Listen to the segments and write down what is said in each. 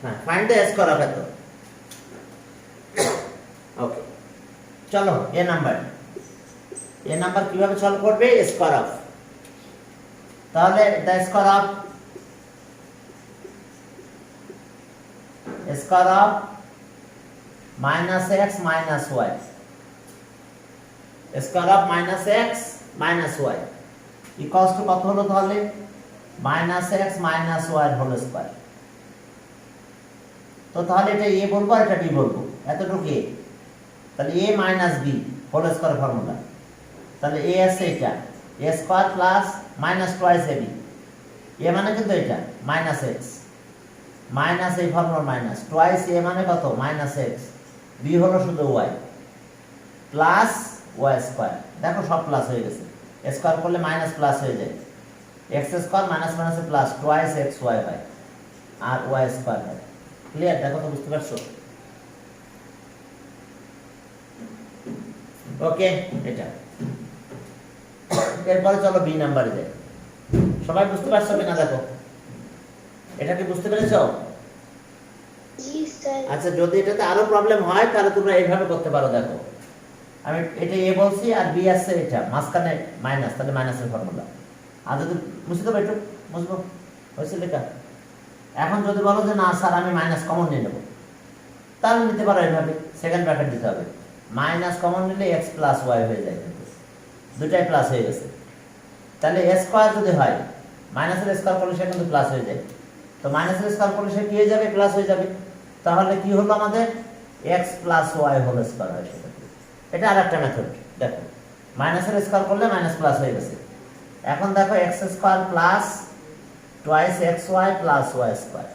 হ্যাঁ, find the square of এত। Okay, চলো এ নাম্বার কিভাবে সলভ করবে? স্কোয়ার অফ, তাহলে the square of minus x minus y, square of minus x minus y equals to কত হলো তাহলে? Minus x minus y whole square. তো তাহলে এটা এ বলবো আর এটা বি বলবো, এতটুকু এ, তাহলে A minus B whole square formula. তাহলে এ আছে এটা A square plus minus twice A B, A মানে কিন্তু এটা মাইনাস এক্স মাইনাস এই ফর্মুলা মাইনাস টোয়াইস এ মানে কত? মাইনাস এক্স, বি হলো শুধু ওয়াই প্লাস ওয়াই স্কোয়ার। দেখো সব প্লাস হয়ে গেছে, স্কোয়ার করলে মাইনাস প্লাস হয়ে যায়, এক্স স্কোয়ার মাইনাস মাইনাসে প্লাস টোয়াইস এক্স ওয়াই হয় আর ওয়াই স্কোয়ার হয়। ক্লিয়ার? দেখো তো, বুঝতে পারছো? ওকে, এটা এরপরে চলো বি নাম্বারে যাই। সবাই বুঝতে পারছো কিনা দেখো, এটা কি বুঝতে পেরেছো? আচ্ছা, যদি এটাতে আরো প্রবলেম হয় তাহলে তোমরা এইভাবে করতে পারো। দেখো আমি এটা এ বলছি আর বি আছে এটা মাঝখানে মাইনাস, তাহলে মাইনাসের ফর্মুলা। আর যদি বুঝতে পারো একটু বুঝবো হয়েছে লেখা। এখন যদি বলো যে না স্যার আমি মাইনাস কমন নিয়ে নেবো, তাহলে নিতে পারো এইভাবে, সেকেন্ড ব্র্যাকেট দিতে হবে, মাইনাস কমন নিলে এক্স প্লাস ওয়াই হয়ে যায়, কিন্তু দুটাই প্লাস হয়ে গেছে। তাহলে এ স্কোয়ার যদি হয় মাইনাসের স্কোয়ার করলে সে কিন্তু প্লাস হয়ে যায়, তো মাইনাসের স্কোয়ার করলে সে কি হয়ে যাবে? প্লাস হয়ে যাবে। তাহলে কি হলো আমাদের? X plus Y whole square হয় সেটা। এটা আর একটা মেথড। দেখো মাইনাসের স্কোয়ার করলে মাইনাস প্লাস হয়ে গেছে। এখন দেখো X square plus twice X Y plus Y square.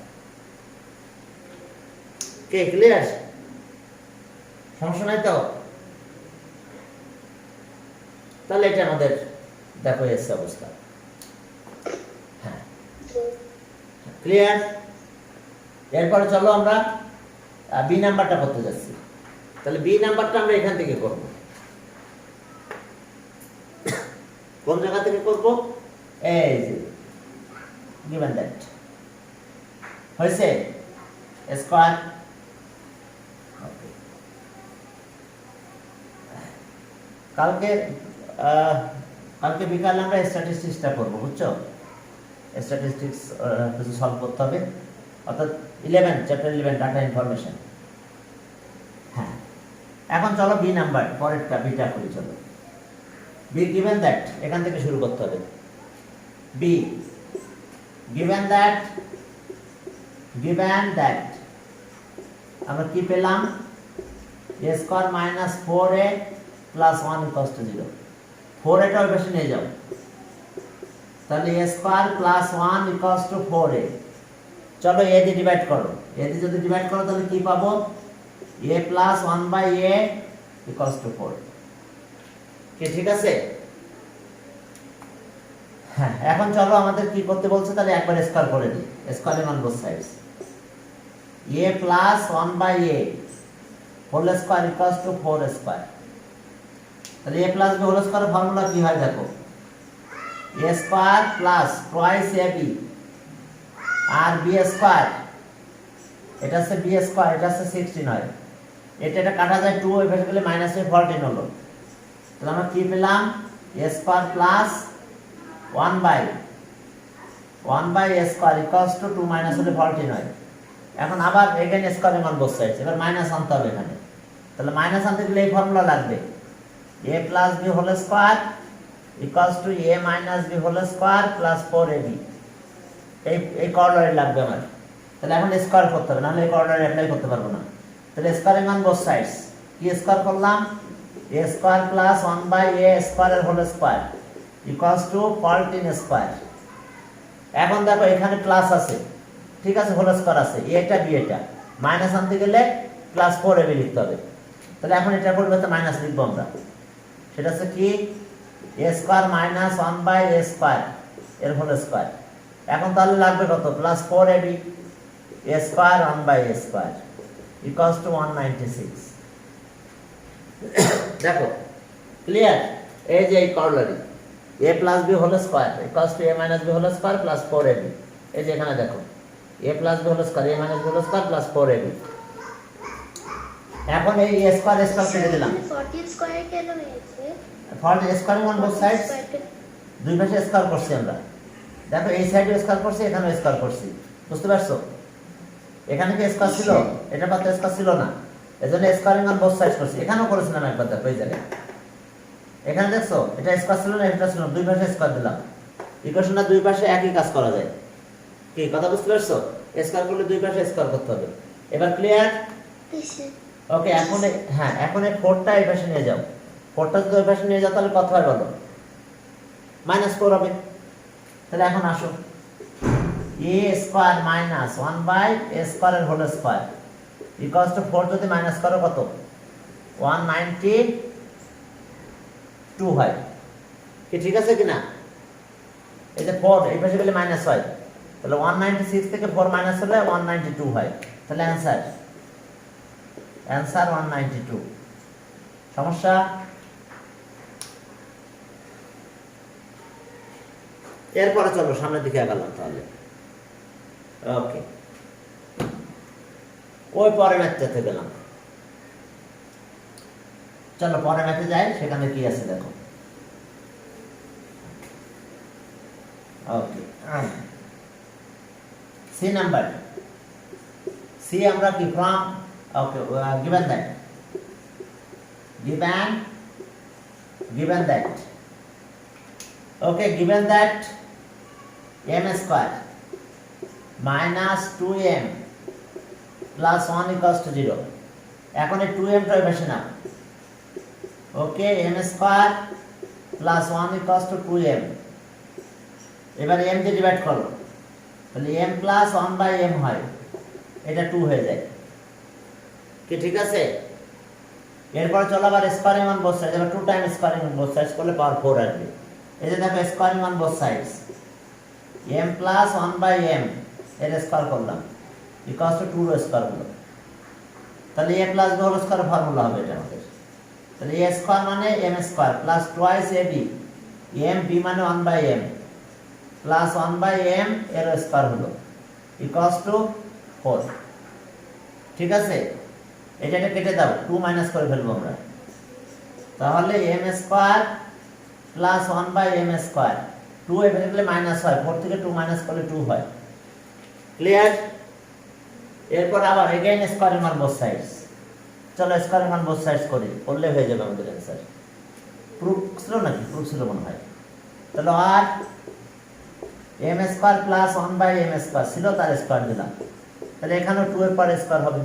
কে ক্লিয়ার? সমস্যা নাই তো? তাহলে এটা আমাদের দেখো এসে অবস্থা। হ্যাঁ, ক্লিয়ার? এরপরে চলো আমরা বি নাম্বারটা করতে যাচ্ছি। তাহলে বি নাম্বারটা আমরা এখান থেকে করব। কোন জায়গা থেকে করব? এই যে given that হয়েছে স্কয়ার। কালকে বিকালে আমরা স্ট্যাটিস্টিক্সটা করব, বুঝছো? স্ট্যাটিস্টিক্স কিছু সলভ করতে হবে, অর্থাৎ 11 চ্যাপ্টার 11 ডাটা ইনফরমেশন। হ্যাঁ, এখন চলো বি নাম্বার পরেরটা বিটা করি। চলো বি গিভেন দ্যাট, এখান থেকে শুরু করতে হবে। বি গিভেন দ্যাট আমরা কি পেলাম? A square minus 4a plus 1 equals to 0। 4a ওই পাশে নিয়ে যাও, তাহলে A square plus 1 equals to 4a। চলো এ দিয়ে ডিভাইড করো, এ দিয়ে যদি ডিভাইড করো তাহলে কি পাবো? a plus 1/a equals to 4। কি ঠিক আছে? হ্যাঁ, এখন চলো আমাদের কি করতে বলছে, তাহলে একবার স্কয়ার করে দিই। Squaring on both sides, a plus 1/a whole square equals to 4 square. তাহলে a প্লাস b হোল স্কয়ারের ফর্মুলা কি হয় দেখো, a square plus twice ab আর b স্কয়ার, এটা আছে b স্কয়ার, এটা আছে 16 হয়, এটা কাটা যায় 2, ওই পাশে গেলে মাইনাস 14 হলো। তাহলে আমরা কি পেলাম? a square plus 1/a square equals two 2 minus হলে 14 হয়। এখন আবার এগেইন স্কয়ারিং অন বোথ সাইডস, এবার মাইনাস আনতে হবে এখানে। তাহলে মাইনাস আনতে গেলে এই ফর্মুলা লাগবে, a plus b whole square equals to a minus b whole square plus 4ab। এই কর্ডলারি লাগবে আমার। তাহলে এখন স্কয়ার করতে হবে, নাহলে এই কর্ডলারি অ্যাপ্লাই করতে পারবো না। তাহলে স্কয়ারিং অন বোথ সাইডস, কি স্কয়ার করলাম? a স্কয়ার প্লাস 1/a স্কয়ারের whole square equals to 14 square. এখন দেখো এখানে প্লাস আছে, ঠিক আছে, হোল স্কয়ার আছে, এটা বি, এটা মাইনাস আনতে গেলে প্লাস 4ab লিখতে হবে। তাহলে এখন এটা পরিবর্তে মাইনাস লিখবো আমরা, সেটা হচ্ছে কি? a square minus 1/a square এর হোল স্কয়ার। এখন তাহলে লাগবে কত? Plus 4ab a square 1/a square equals to 196। দেখো ক্লিয়ার? এই যে এই corollary a plus b whole square equals to a minus b whole square plus 4ab, এই যে এখানে দেখো a plus B whole square a minus B whole square plus 4ab। এখন এই a স্কয়ার স্কয়ার কেটে দিলাম। 40 স্কয়ার কেন হয়েছে? 40 স্কয়ার অন বোথ সাইডস, দুই পাশে স্কয়ার করছি আমরা। দেখো এই সাইডে স্কয়ার করছি, এখানেও স্কয়ার করছি, বুঝতে পারছো? এখানে কি স্কয়ার ছিল? এটা পাতে স্কয়ার ছিল না, এজন্য স্কয়ারিং অন বোথ সাইডস করছি। এখানেও করেছিলাম একবার, দেখো এই জায়গায় এখানে দেখছো এটা স্কয়ার ছিল না, এটা ছিল, দুই পাশে স্কয়ার দিলাম। ইকুয়েশনে দুই পাশে একই কাজ করা যায়, কি কথা বুঝতে পারছো? স্কয়ার করলে দুই পাশে স্কয়ার করতে হবে। এবার ক্লিয়ার? ওকে, এখন হ্যাঁ, এখন এই 4টা এই পাশে নিয়ে যাও। 4টা যদি ওই পাশে নিয়ে যাও তাহলে কত হয় বলো? -4 হবে। তাহলে এখন আসো, a স্কয়ার মাইনাস 1/a স্কয়ারের হোল স্কয়ার ইকুয়ালস টু 4 যদি মাইনাস করো কত? 192 হয় কি? ঠিক আছে কিনা? এই যে 4 এই পাশে গেলে মাইনাস হয়, তাহলে 196 থেকে 4 মাইনাস হলে 192 হয়। তাহলে অ্যানসার 192। সমস্যা? এরপরে চলো সামনের দিকে আগালাম তাহলে। ওকে, ওই পরের ম্যাথটাতে গেলাম। চলো পরের ম্যাথে যাই, সেখানে কি আছে দেখো। ওকে, সি নাম্বার, সি আমরা কি from, okay, given that okay, given that m square minus 2m plus 1 equals to 0। এখন এই 2m টা বেশি না, ওকে, m square plus 1 equals to 2m। এবার m দিয়ে ডিভাইড করো, তাহলে m plus 1/m হয়, এটা 2 হয়ে যায় কি? ঠিক আছে। এরপর চলো আবার স্কয়ারিং অন বোথ সাইডস, এবার 2 time squaring on both sides করলে পাওয়ার 4 আসবে। এই যে দেখো squaring on both sides, m plus 1/m এর স্কয়ার করলাম ইকুয়ালস টু 2 এর স্কয়ার হলো। তাহলে a plus b whole square formula হবে এটা আমাদের। তাহলে a স্কয়ার মানে m square plus twice ab, m b মানে 1/m প্লাস 1/m এর স্কয়ার হলো ইকুয়ালস টু 4। ঠিক আছে, এটা কেটে দাও, 2 মাইনাস করে ফেলবো আমরা। তাহলে m square plus 1/m square, 2 এ ভেঙে গেলে মাইনাস হয়, 4 থেকে 2 মাইনাস করলে 2 হয়। ক্লিয়ার? এরপর আবার এগেইন স্কয়ারিং অন বোথ সাইডস। চলো স্কয়ারিং অন বোথ সাইডস করি, করলে হয়ে যাবে আমাদের অ্যানসার। প্রুফ ছিল নাকি? প্রুফ ছিল মনে হয়। তাহলে আর m square plus 1/m square ছিল, তার স্কয়ার দিলাম। তাহলে এখানেও 2 এর পর স্কয়ার হবে,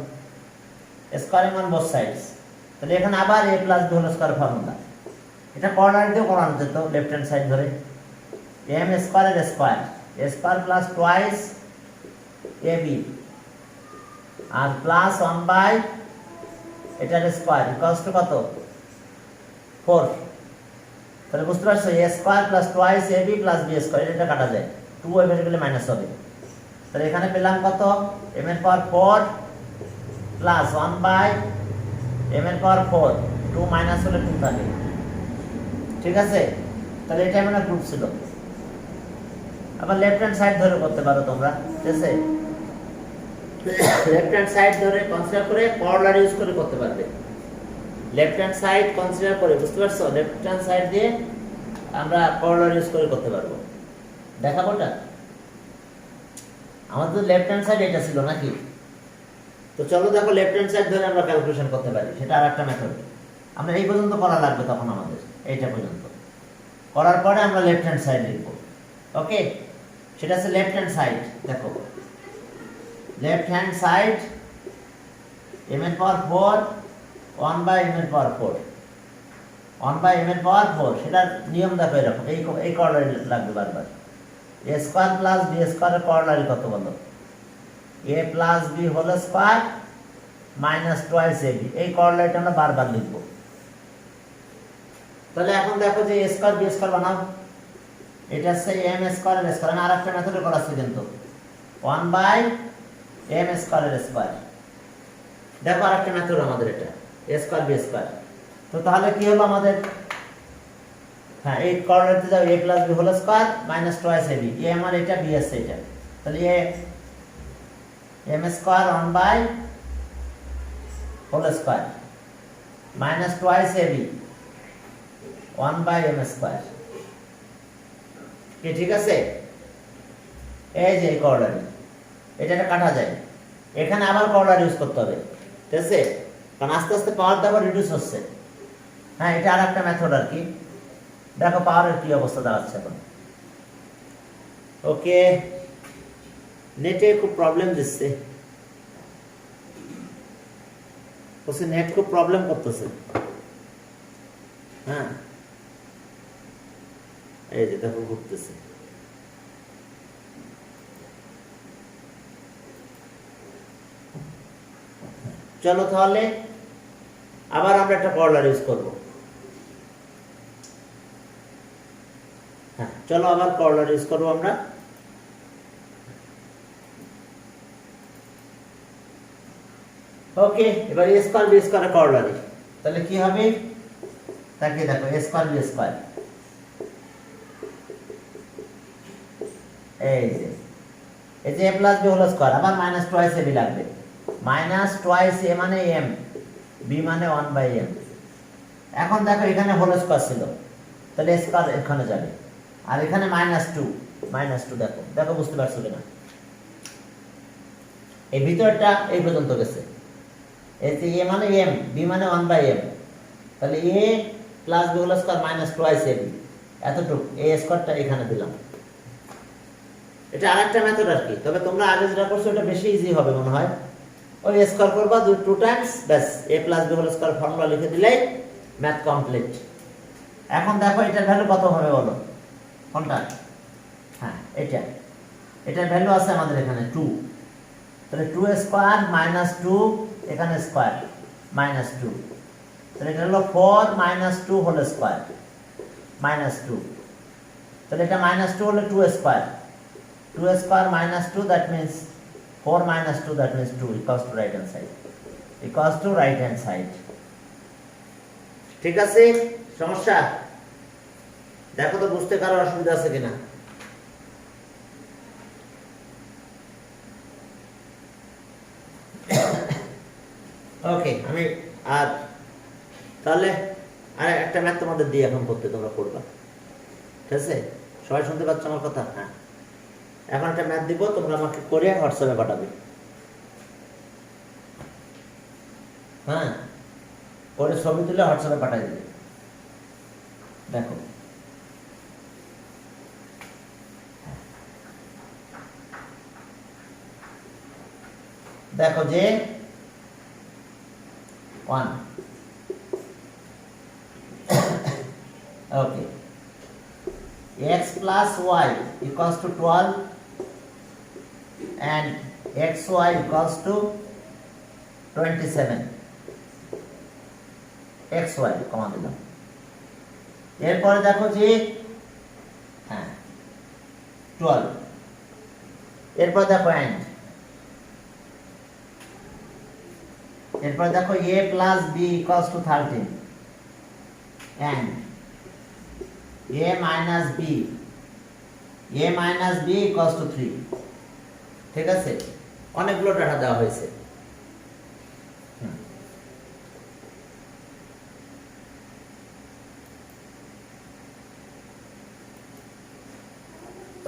স্কয়ারিং অন বোথ সাইডস। তাহলে এখানে আবার a plus b whole square formula, এটা কর্নারিতেও করানো যেত, লেফট হ্যান্ড সাইড ধরে। m স্কয়ার এর square, a square plus twice ab আর প্লাস 1/, এটার স্কয়ার ইকুয়ালস টু কত? 4। তাহলে বুঝতে পারছো, a square plus twice ab plus b square, এটা কাটা যায়, 2 এর ভেতরে গেলে মাইনাস হবে। তাহলে এখানে পেলাম কত? m এর পাওয়ার 4 প্লাস 1/m এর পাওয়ার 4, 2 মাইনাস হলে 2 থাকে। ঠিক আছে, তাহলে এটা মানে প্রুফ ছিল। আবার লেফট হ্যান্ড সাইড ধরে করতে পারো তোমরা, ঠিক আছে? লেফট হ্যান্ড সাইড ধরে কনসিডার করে করলার ইউজ করে করতে পারবে। লেফট হ্যান্ড সাইড কনসিডার করে, বুঝতে পারছো? লেফট হ্যান্ড সাইড দিয়ে আমরা করলার ইউজ করে করতে পারবো। দেখাবো ওটা? আমাদের তো লেফট হ্যান্ড সাইড এটা ছিল নাকি? তো চলো দেখো লেফট হ্যান্ড সাইড ধরে আমরা ক্যালকুলেশন করতে পারি, সেটা আরেকটা মেথড। আমরা এই পর্যন্ত করা লাগবে তখন আমাদের, এইটা পর্যন্ত করার পরে আমরা লেফট হ্যান্ড সাইড লিখব। ওকে, সেটা আছে লেফট হ্যান্ড সাইড। দেখো লেফট হ্যান্ড সাইড m এর পাওয়ার 4 1/m এর পাওয়ার 4, 1/m এর পাওয়ার 4, সেটার নিয়ম দেখো এরকম, এই কর্নারি লাগবে বারবার। a স্কয়ার প্লাস b স্কয়ারের কর্নারি কত বলো? a plus b whole square minus twice ab, এই কর্নারিটা আমরা বারবার লিখব। তাহলে এখন দেখো যে a স্কয়ার b স্কয়ার বানাও, এটা হচ্ছে m স্কয়ার এর স্কয়ার। আমি আরেকটা মেথডে করাচ্ছি কিন্তু 1/m স্কয়ার এর স্কয়ার। দেখো আরেকটা মেথড আমাদের এটা a স্কয়ার b স্কয়ার। তো তাহলে কি হলো আমাদের? হ্যাঁ, এই কর্নারিতে যাও, a plus b whole square minus twice ab, a আমার এটা, b আছে এটা। তাহলে a m square 1 by whole square minus twice ab 1 by m square কি ঠিক আছে? এই যে কর্ডারি এটা কাটা যায়, এখানে আবার কর্ডার ইউজ করতে হবে, ঠিক আছে? কারণ আস্তে আস্তে পাওয়ার দাবা রিডিউস হচ্ছে। হ্যাঁ, এটা আর একটা মেথড আর কি। দেখো পাওয়ারের কি অবস্থা দাঁড়াচ্ছে এখন। ওকে, নেটে খুব প্রবলেম দিচ্ছে, বলছে নেট খুব প্রবলেম করতেছে। হ্যাঁ, এই যে দেখো ঘুরতেছে। চলো তাহলে আবার আমরা একটা কর্লার ইউজ করব। হ্যাঁ, চলো আবার কর্লার ইউজ করবো আমরা। ওকে, এবার এ স্কয়ার বি স্কয়ার কর্লারি, তাহলে কি হবে? তাকে দেখো এ স্কয়ার বি স্কয়ার, এই যে a plus B whole square, আবার মাইনাস টুয়াইস এ বি লাগবে। মাইনাস টুয়াইস এ মানে এম, বি মানে 1 বাই এম। এখন দেখো এখানে হোল স্কয়ার ছিল, তাহলে স্কয়ার এখানে যাবে, আর এখানে মাইনাস টু দেখো দেখো বুঝতে পারছো কিনা? এই ভিতরটা এই পর্যন্ত গেছে, এই যে এ মানে এম, বি মানে 1 বাই এম, তাহলে A plus B whole square minus twice A B, এতটুকু এ স্কয়ারটা এখানে দিলাম। এটা আরেকটা মেথড আর কি, তবে তোমরা আগে যেটা করছো এটা বেশি ইজি হবে মনে হয়। ওই স্কয়ার করবা 2 টাইমস, ব্যাস a plus B whole square formula লিখে দিলেই ম্যাথ কমপ্লিট। এখন দেখো এটার ভ্যালু কত হবে বলো? কোনটা? হ্যাঁ, এটার ভ্যালু আছে আমাদের এখানে 2, তাহলে 2 স্কয়ার মাইনাস 2, এখানে স্কয়ার মাইনাস 2, তাহলে এটা হলো 4 মাইনাস 2 হোল স্কয়ার মাইনাস 2, তাহলে এটা মাইনাস 2 হলে 2 square, 2 square minus 2, that means 4 minus 2, that means 2 equals to right hand side, equals to right hand side। ঠিক আছে? সমস্যা দেখো তো বুঝতে কারো অসুবিধা আছে কিনা? ওকে, আমি আর তাহলে আর একটা ম্যাথ তোমাদের দিয়ে এখন করতে তোমরা করবা, ঠিক আছে? সবাই শুনতে পাচ্ছ আমার কথা? হ্যাঁ, এখন একটা ম্যাথ দিব, তোমরা আমাকে করে হোয়াটসঅ্যাপে পাঠাবে। হ্যাঁ, করে ছবি তুলে হোয়াটসঅ্যাপে পাঠিয়ে দিবে। দেখো দেখো যে 1, ওকে, x plus y equals to 12 and xy equals to 27, xy কমা দিলাম। এরপরে দেখো যে হ্যাঁ 12, এরপর দেখো and, এরপর দেখো a plus b equals to 13 and a minus b equals to 3। ঠিক আছে? অনেকগুলো ডাটা দেওয়া হয়েছে।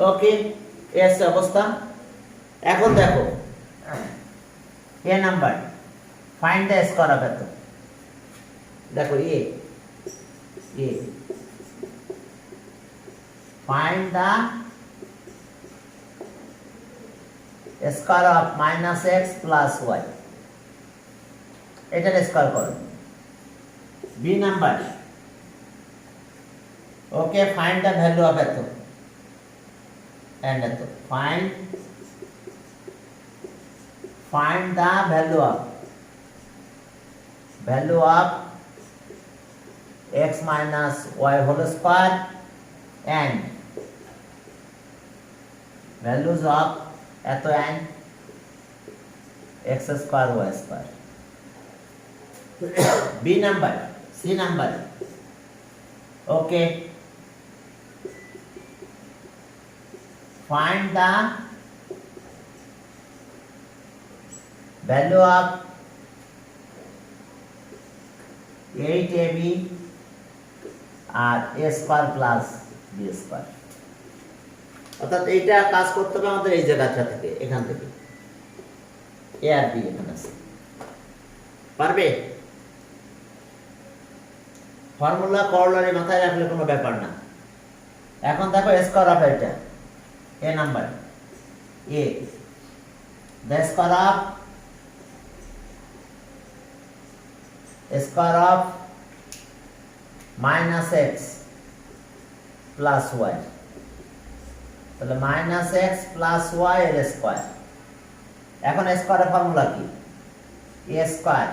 ওকে, এই আছে অবস্থা। এখন দেখো A number find the square of এত। দেখো A find the square of minus x plus y, এটার স্কয়ার করো। B number, okay, find the value of এত and এত, find the value of x minus y whole square and values of এত and x square y square। B number, C number, okay, find the value of 8ab আর a square plus b square. অর্থাৎ এইটা কাজ করতে হবে আমাদের এই জায়গাটা থেকে, এখান থেকে a আর b এখানে আছে। পারবে? ফর্মুলা করলারে মাথায় রাখলে কোনো ব্যাপার না। এখন দেখো স্কয়ার অফ এটা a number a, the square of minus x plus y, তাহলে minus x plus y এর স্কয়ার। এখন স্কয়ারের ফর্মুলা কি? a square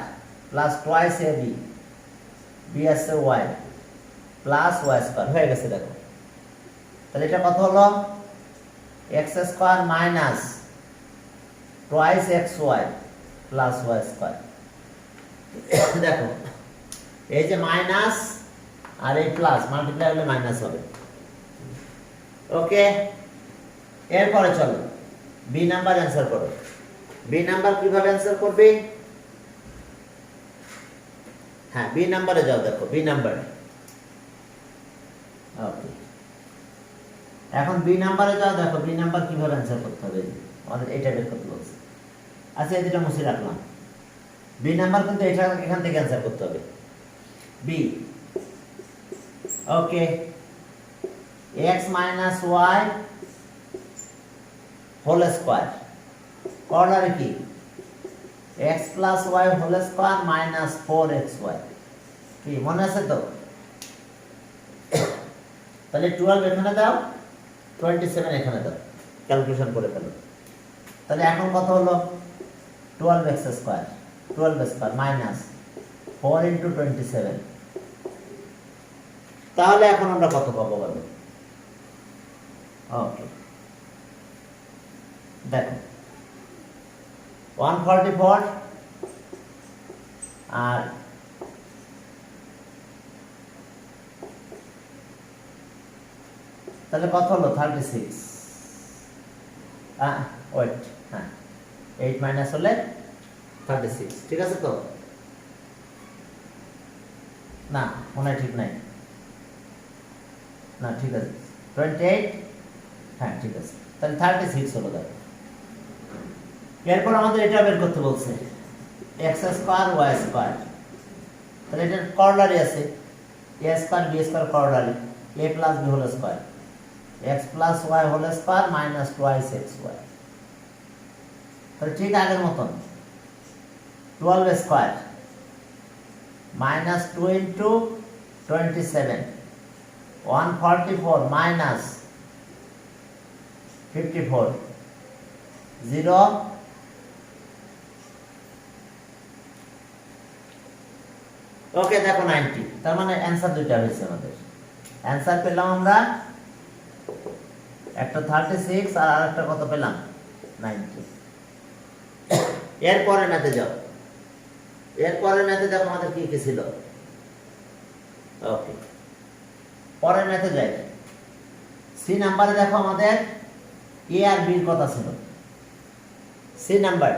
plus twice ab, b আছে y প্লাস y স্কয়ার হয়ে গেছে। দেখো তাহলে এটা কত হলো? x square minus twice xy plus y square. দেখো এই যে মাইনাস আর এই প্লাস মাল্টিপ্লাই হলে মাইনাস হবে। ওকে, এরপরে চলো বি নাম্বার অ্যান্সার করো। বি নাম্বার কিভাবে অ্যান্সার করবে? হ্যাঁ, বি নাম্বারে যাও। দেখো বি নাম্বারে, ওকে, এখন বি নাম্বারে যাও। দেখো বি নাম্বার কিভাবে অ্যান্সার করতে হবে, আমাদের এটা বের করতে বলছে। আচ্ছা, এই দুটো মুছে রাখলাম। বি নাম্বার কিন্তু এটা এখান থেকে অ্যান্সার করতে হবে। B, okay, x minus y whole square, কর্নারে কি x plus Y whole square minus 4xy, কি মনে আছে তো? তাহলে 12 এখানে দাও, 27 এখানে দাও, ক্যালকুলেশন করে ফেলো। তাহলে এখন কত হলো? 12x square, 12 square minus 4 into 27। তাহলে এখন আমরা কত পাবো বলো? ওকে, দেখো 144 আর তাহলে কত হলো? 36। ওয়েট, হ্যাঁ 8 মাইনাস হলে 36, ঠিক আছে তো? না, মনে হয় ঠিক নাই। না, ঠিক আছে 28, হ্যাঁ ঠিক আছে। তাহলে 36 হলো। দেখো এরপর আমাদের এটা বের করতে বলছে, এক্স স্কয়ার ওয়াই স্কয়ার। তাহলে এটা কর্নারি আছে, এ স্কয়ার বি স্কয়ার কর্নারি, A plus B whole square, X plus Y whole square minus twice X Y. তাহলে ঠিক আগের মতন 12 square minus 2 into 27, 144 minus 54, 0, okay. দেখো 90, তার মানে অ্যান্সার দুইটা হয়েছে আমাদের। অ্যান্সার পেলাম আমরা একটা 36 আর আরেকটা কত পেলাম? 90। এরপরে ম্যাথে যাও। এরপরে ম্যাথে দেখো আমাদের কি কি ছিল। ওকে, পরের ম্যাথে যাই। সি নাম্বারে দেখো আমাদের এ আর বির কথা ছিল। C number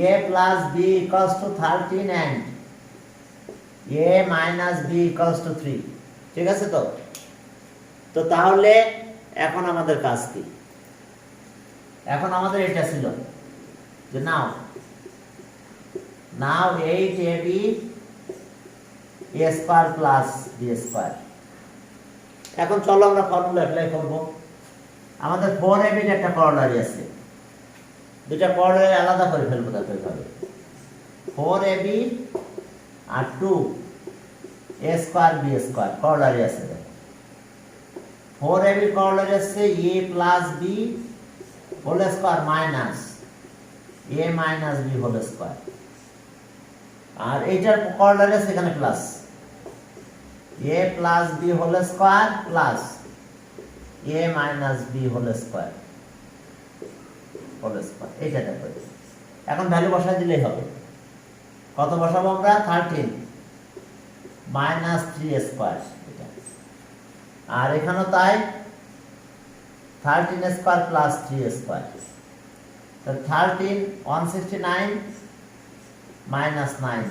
a plus b equals to 13 and a minus b equals to 3, ঠিক আছে তো? তো তাহলে এখন আমাদের কাজ কি? এখন আমাদের এটা ছিল যে নাও 8ab a square plus b square. এখন চলো আমরা ফর্মুলা অ্যাপ্লাই করব। আমাদের 4ab এর একটা কর্নারি আছে, দুটা কর্নারি আলাদা করে ফেলবো। দেখো এইভাবে 4ab আর 2a স্কয়ার b স্কয়ার কর্নারি আছে। 4ab কর্নারি আছে a plus b whole square minus a minus b whole square, আর এইটার কর্নারি আছে এখানে plus a plus b whole square plus a minus b whole square. এইটা দেখো, এখন ভ্যালু বসাই দিলেই হবে। কত বসাবো আমরা? 13 মাইনাস 3 স্কয়ার, আর এখানেও তাই 13 স্কয়ার প্লাস 3 স্কয়ার। তো 13 169 মাইনাস 9,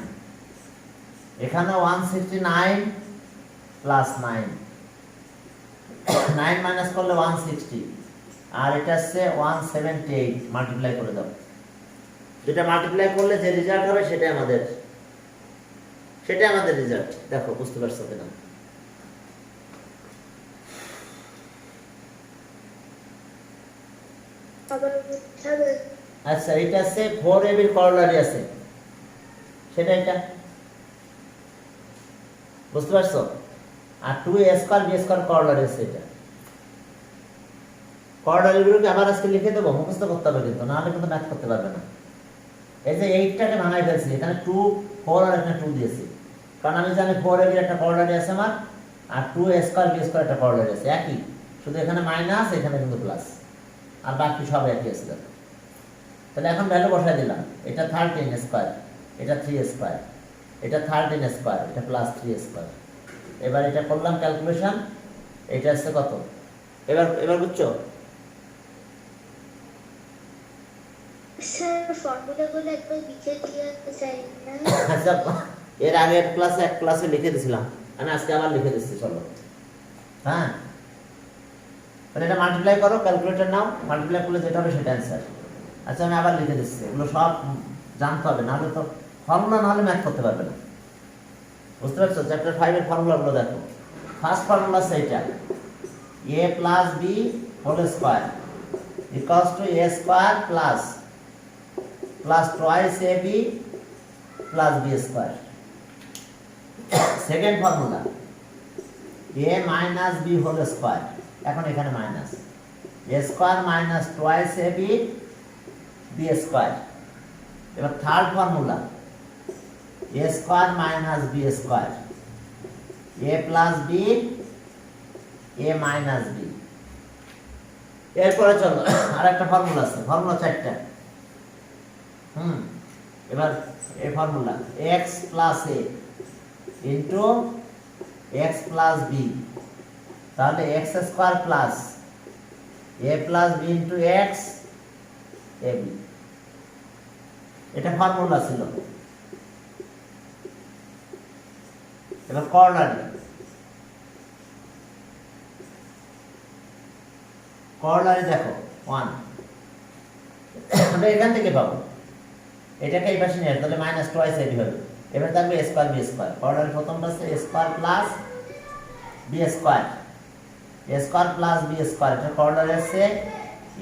এখানে 169 প্লাস 9, 9 মাইনাস করলে 160, আর এটা হচ্ছে 178, মাল্টিপ্লাই করে দাও। যেটা মাল্টিপ্লাই করলে যে রেজাল্ট হবে সেটাই আমাদের রেজাল্ট। দেখো বুঝতে পারছো কিনা? আবার বুঝাবে। আচ্ছা, এটা আছে 4ab এর করলারি আছে, সেটা এটা বুঝতে পারছো? আর 2a স্কয়ার b স্কয়ার করলারি আছে, এটা করলারিগুলোকে আবার আজকে লিখে দেবো, মুখস্থ করতে হবে কিন্তু, নাহলে কিন্তু ম্যাথ করতে পারবে না। এই যে 8টাকে ভাঙাই ফেলছি, এখানে 2 4 আর এখানে 2 দিয়েছি, কারণ আমি জানি 4ab এর একটা করলারি আছে আমার, আর 2a স্কয়ার b স্কয়ার একটা করলারি আছে, একই, শুধু এখানে মাইনাস, এখানে কিন্তু প্লাস, আর বাকি সব একই আছে। দেখো তাহলে এখন ভ্যালু বসাই দিলাম, এটা 13 স্কয়ার, এটা 3 স্কয়ার, এটা 13 স্কয়ার, এটা প্লাস 3 স্কয়ার। এবার এটা করলাম ক্যালকুলেশন, এটা আসছে কত? এবার বুঝছো? স্যার ফর্মুলাগুলো একবার লিখে দিয়ে চাই না। আচ্ছা, এর আগের ক্লাসে এক ক্লাসে লিখে দিয়েছিলাম, আমি আজকে আবার লিখে দিচ্ছি, চলো। হ্যাঁ, তাহলে এটা মাল্টিপ্লাই করো, ক্যালকুলেটর নাও, মাল্টিপ্লাই করলে যেটা হবে সেটা অ্যান্সার। আচ্ছা, আমি আবার লিখে দিচ্ছি, এগুলো সব জানতে হবে, নাহলে তো ফর্মুলা নাহলে ম্যাথ করতে পারবে না। বুঝতে পারছো? চ্যাপ্টার 5 এর ফর্মুলাগুলো দেখো। ফার্স্ট ফর্মুলা আছে এটা, a plus b whole square equals to a square plus twice ab plus b square. Second formula a minus b whole square, এখন এখানে minus, a square minus twice ab b square. এবার third formula a square minus b square, a plus b a minus b। এরপরে চলো আরেকটা formula আছে, formula 4টা। এবার এই formula x plus a into x plus b, তাহলে x square plus a plus b into x ab, এটা formula ছিল। এবার করলারি দেখো 1, আমরা এখান থেকে পাবো, এটাকে এই পাশে নিয়ে তাহলে মাইনাস টুয়াইস ab হবে। এবার থাকবে a square b square, corollary প্রথমটা আছে a square plus b square, a square plus b square, এটা করলারি আছে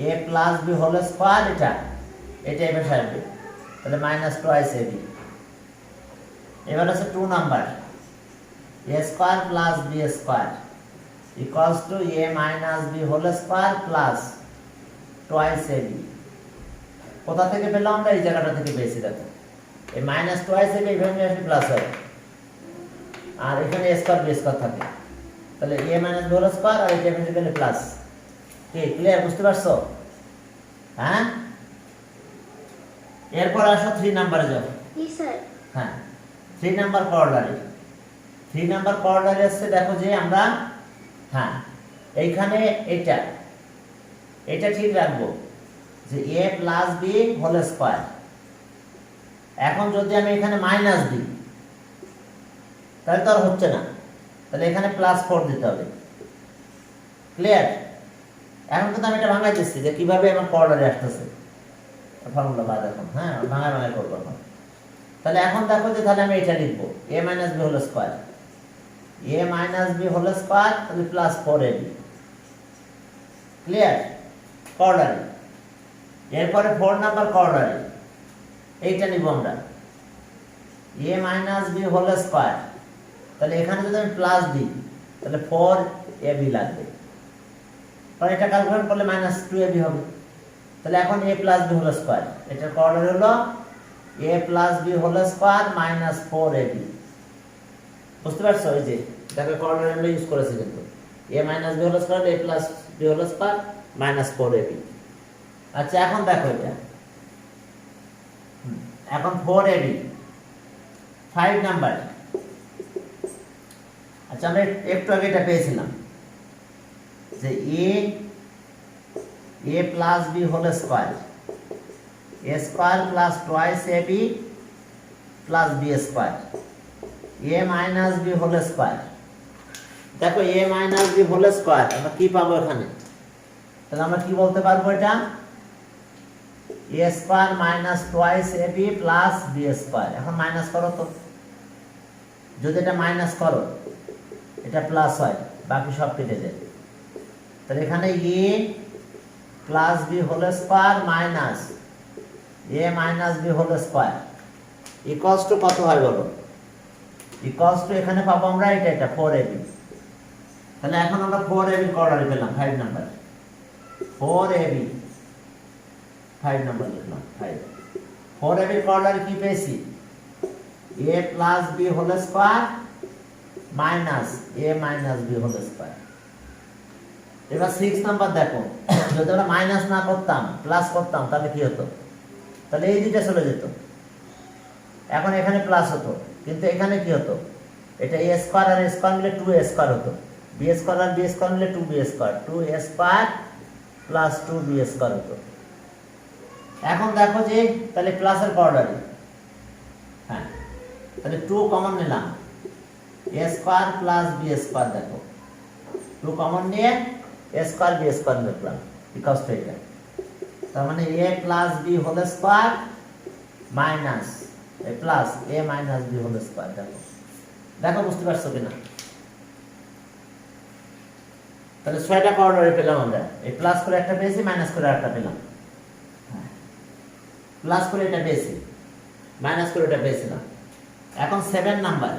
a plus b whole square, এটা এই পাশে আসবে, তাহলে মাইনাস টুয়াইস ab। এবার আছে 2 number, a square plus b square equals to a minus b whole square plus twice ab। কোথা থেকে পেলাম আমরা? এই জায়গাটা থেকে পেয়েছি। দেখো এই মাইনাস টুয়াইস ab এইভাবে আসলে প্লাস হয়, আর এখানে a স্কয়ার b স্কয়ার থাকে, তাহলে a minus b whole square, আর এটা এখানে গেলে প্লাস। কি ক্লিয়ার? বুঝতে পারছো? হ্যাঁ, এরপর আসো 3 নাম্বারে যাও। জি স্যার। হ্যাঁ, 3 নাম্বার করলারি, 3 নাম্বার করলারি আছে, দেখো যে আমরা, হ্যাঁ এইখানে এটা ঠিক রাখবো যে a plus b whole square. এখন যদি আমি এখানে মাইনাস দিই তাহলে তো আর হচ্ছে না, তাহলে এখানে প্লাস 4 দিতে হবে। ক্লিয়ার? এখন কিন্তু আমি এটা ভাঙাই দিচ্ছি যে কিভাবে আমার করলারি আসতেছে, ফর্মুলা বাদ এখন। হ্যাঁ, ভাঙাই করবো এখন। তাহলে এখন দেখো যে তাহলে আমি এটা লিখবো a minus b whole square, a minus b whole square, তাহলে প্লাস 4ab। ক্লিয়ার? করলারি। এরপরে 4 নাম্বার করলারি, এইটা নিব আমরা, a minus b whole square, তাহলে এখানে যদি আমি প্লাস দিই তাহলে 4ab লাগবে, কারণ এটা ক্যালকুলেট করলে মাইনাস 2ab হবে। তাহলে এখন a plus b whole square, এটার করলারি হলো a plus b whole square minus 4ab। বুঝতে পারছো? এই যে দেখো করলারি আমরা ইউজ করেছি কিন্তু, a minus b whole square, a plus b whole square minus 4ab। আচ্ছা, এখন দেখো এটা, এখন 4ab 5 নাম্বার। আচ্ছা, আমরা একটু আগে এটা পেয়েছিলাম যে a plus b whole square a square plus twice A b plus b square a minus B whole square. দেখো a minus B whole square আমরা কি পাবো এখানে? তাহলে আমরা কি বলতে পারবো? এটা A square minus twice A b plus b square. এখন মাইনাস করো তো, যদি এটা মাইনাস করো এটা প্লাস হয়, বাকি সব কেটে যায়। তাহলে এখানে A plus B whole square minus A minus B whole square equals to কত হয় বলো? ইকুয়ালস টু এখানে পাবো আমরা এটা 4ab। তাহলে এখন আমরা 4ab কর্নারে পেলাম 5 নাম্বার। 4ab 5 নাম্বার লিখলাম 5। 4ab কর্নারে কি পেয়েছি? a plus B whole square minus A minus B whole square. এবার 6 নাম্বার দেখো, যদি আমরা মাইনাস না করতাম প্লাস করতাম তাহলে কি হতো? তাহলে এই দুইটা চলে যেত, এখন এখানে প্লাস হতো, কিন্তু এখানে কি হতো? এটা এ স্কোয়ার আর স্কোয়ার মিলে 2a স্কোয়ার হতো, বি স্কোয়ার আর বি স্কোয়ার মিলে 2b square, 2a square plus 2b square হতো। এখন দেখো যে তাহলে প্লাসের কর্নারে, হ্যাঁ তাহলে 2 কমন নিলাম, a square plus b square. দেখো 2 কমন নিয়ে a স্কোয়ার বি স্কোয়ার লিখলাম ইকুয়ালস টু এটা। তার মানে a plus B whole square minus a plus a minus B whole square. দেখো দেখো বুঝতে পারছো কিনা? তাহলে 6টা কর্নারে পেলাম আমরা, এই প্লাস করে একটা পেয়েছি, মাইনাস করে আরেকটা পেলাম। প্লাস করে এটা পেয়েছি, মাইনাস করে এটা পেয়েছিলাম। এখন 7 নাম্বার,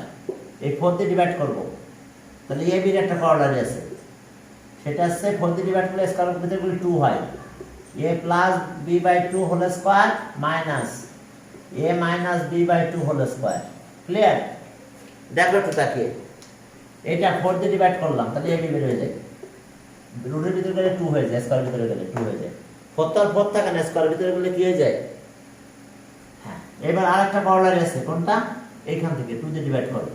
এই 4 দিয়ে ডিভাইড করব। তাহলে এ বির একটা কর্নারে আছে, সেটা হচ্ছে 4 দিয়ে ডিভাইড করলে স্কয়ার ভিতরে গুলো 2 হয়। a plus b by 2 whole square minus a minus b by 2 whole square. Clear? দেখো তো তাকিয়ে, এটা 4 দিয়ে ডিভাইড করলাম, তাহলে a b বের হয়ে যায়, রুটের ভিতরে গেলে 2 হয়ে যায়, স্কয়ার ভিতরে গেলে 2 হয়ে যায়। 4 তো 4 থাকে না, স্কয়ার ভিতরে গেলে কি হয়ে যায়? হ্যাঁ, এবার আরেকটা কর্নারে আছে, কোনটা? এইখান থেকে 2 দিয়ে ডিভাইড করো,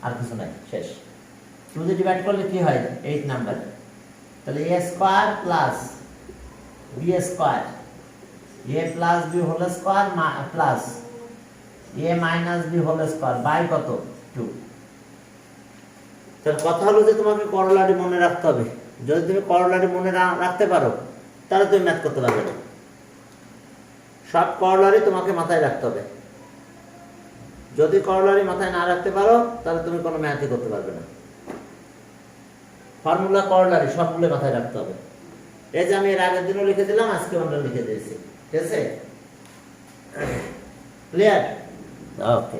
আর কিছু নাই, শেষ। 2 দিয়ে ডিভাইড করলে কি হয়? 8 নাম্বার। তাহলে a square plus b square a plus B whole square plus a minus B whole square by কত? 2। তাহলে কথা হলো যে তোমাকে করলাটি মনে রাখতে হবে। যদি তুমি করলাটি মনে রাখতে পারো তাহলে তুমি ম্যাথ করতে পারবে না। সব করলারি তোমাকে মাথায় রাখতে হবে। যদি করলারি মাথায় না রাখতে পারো তাহলে তুমি কোনো ম্যাথই করতে পারবে না। ফর্মুলা করলারি সবগুলো মাথায় রাখতে হবে। এই যে আমি এর আগের দিনও লিখে দিলাম, আজকে আমরা লিখে দিয়েছি, ঠিক আছে? ক্লিয়ার? ওকে।